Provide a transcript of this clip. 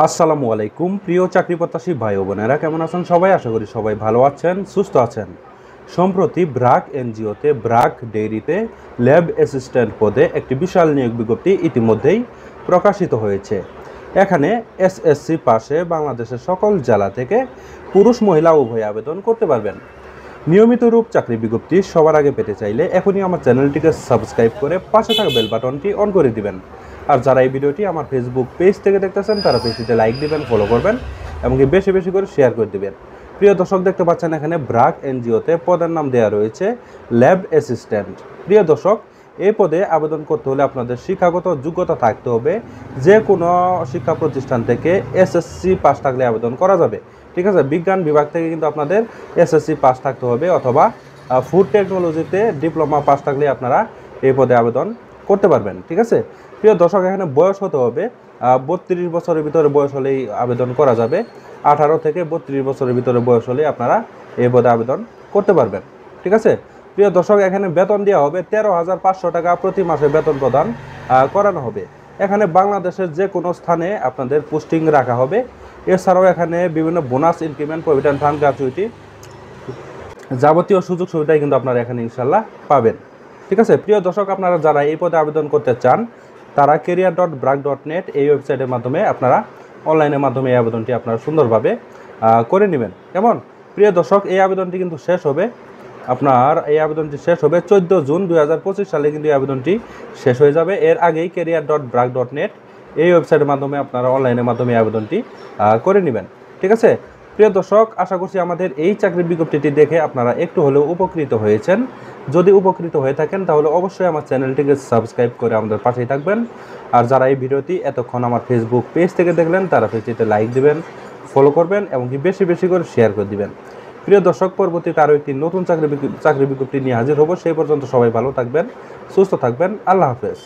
আসসালামু আলাইকুম প্রিয় চাকরি প্রত্যাশী ভাই ও বোনেরা, কেমন আছেন সবাই? আশা করি সবাই ভালো আছেন, সুস্থ আছেন। সম্প্রতি ব্র্যাক এনজিওতে ব্র্যাক ডেইরিতে ল্যাব অ্যাসিস্ট্যান্ট পদে একটি বিশাল নিয়োগ বিজ্ঞপ্তি ইতিমধ্যেই প্রকাশিত হয়েছে। এখানে এসএসসি পাশে বাংলাদেশের সকল জেলা থেকে পুরুষ মহিলা উভয় আবেদন করতে পারবেন। নিয়মিত রূপ চাকরি বিজ্ঞপ্তি সবার আগে পেতে চাইলে এখনই আমার চ্যানেলটিকে সাবস্ক্রাইব করে পাশে থাকা বেল বাটনটি অন করে দিবেন। আর যারা এই ভিডিওটি আমার ফেসবুক পেজ থেকে দেখতেছেন তারা পেজটিতে লাইক দিবেন, ফলো করবেন এবং বেশি বেশি করে শেয়ার করে দিবেন। প্রিয় দর্শক, দেখতে পাচ্ছেন এখানে ব্র্যাক এনজিওতে পদের নাম দেওয়া রয়েছে ল্যাব অ্যাসিস্ট্যান্ট। প্রিয় দর্শক, এই পদে আবেদন করতে হলে আপনাদের শিক্ষাগত যোগ্যতা থাকতে হবে। যে কোনো শিক্ষা প্রতিষ্ঠান থেকে এসএসসি পাস থাকলে আবেদন করা যাবে। ঠিক আছে, বিজ্ঞান বিভাগ থেকে কিন্তু আপনাদের এসএসসি পাস থাকতে হবে, অথবা ফুড টেকনোলজিতে ডিপ্লোমা পাস থাকলে আপনারা এই পদে আবেদন করতে পারবেন। ঠিক আছে প্রিয় দর্শক, এখানে বয়স হতে হবে 32 বছরের ভিতরে বয়স হলেই আবেদন করা যাবে। 18 থেকে 32 বছরের ভিতরে বয়স হলেই আপনারা এই পদে আবেদন করতে পারবেন। ঠিক আছে প্রিয় দর্শক, এখানে বেতন দেওয়া হবে 13,500 টাকা প্রতি মাসে বেতন প্রদান করানো হবে। এখানে বাংলাদেশের যে কোনো স্থানে আপনাদের পোস্টিং রাখা হবে। এছাড়াও এখানে বিভিন্ন bonus, increment, provident fund, gratuity, যাবতীয় সুযোগ সুবিধাই কিন্তু আপনারা এখানে ইনশাল্লাহ পাবেন। ঠিক আছে প্রিয় দর্শক, আপনারা যারা এই পদে আবেদন করতে চান তারা career.brag.net এই ওয়েবসাইটের মাধ্যমে আপনারা অনলাইনের মাধ্যমে এই আবেদনটি আপনারা সুন্দরভাবে করে নেবেন। কেমন প্রিয় দর্শক, এই আবেদনটি কিন্তু শেষ হবে, এই আবেদনটি শেষ হবে 14 জুন 2025 সালে কিন্তু এই আবেদনটি শেষ হয়ে যাবে। এর আগেই career.brag.net এই ওয়েবসাইটের মাধ্যমে আপনারা অনলাইনের মাধ্যমে এই আবেদনটি করে নেবেন। ঠিক আছে প্রিয় দর্শক, আশা করছি আমাদের এই চাকরির বিজ্ঞপ্তিটি দেখে আপনারা একটু হলেও উপকৃত হয়েছেন। যদি উপকৃত হয়ে থাকেন তাহলে অবশ্যই আমার চ্যানেলটিকে সাবস্ক্রাইব করে আমাদের পাশেই থাকবেন। আর যারা এই ভিডিওটি এতক্ষণ আমার ফেসবুক পেজ থেকে দেখলেন তারা পেজটিতে লাইক দিবেন, ফলো করবেন এবং বেশি বেশি করে শেয়ার করে দিবেন। প্রিয় দর্শক, পরবর্তীতে আরও একটি নতুন চাকরি বিজ্ঞপ্তি নিয়ে হাজির হব। সেই পর্যন্ত সবাই ভালো থাকবেন, সুস্থ থাকবেন। আল্লাহ হাফেজ।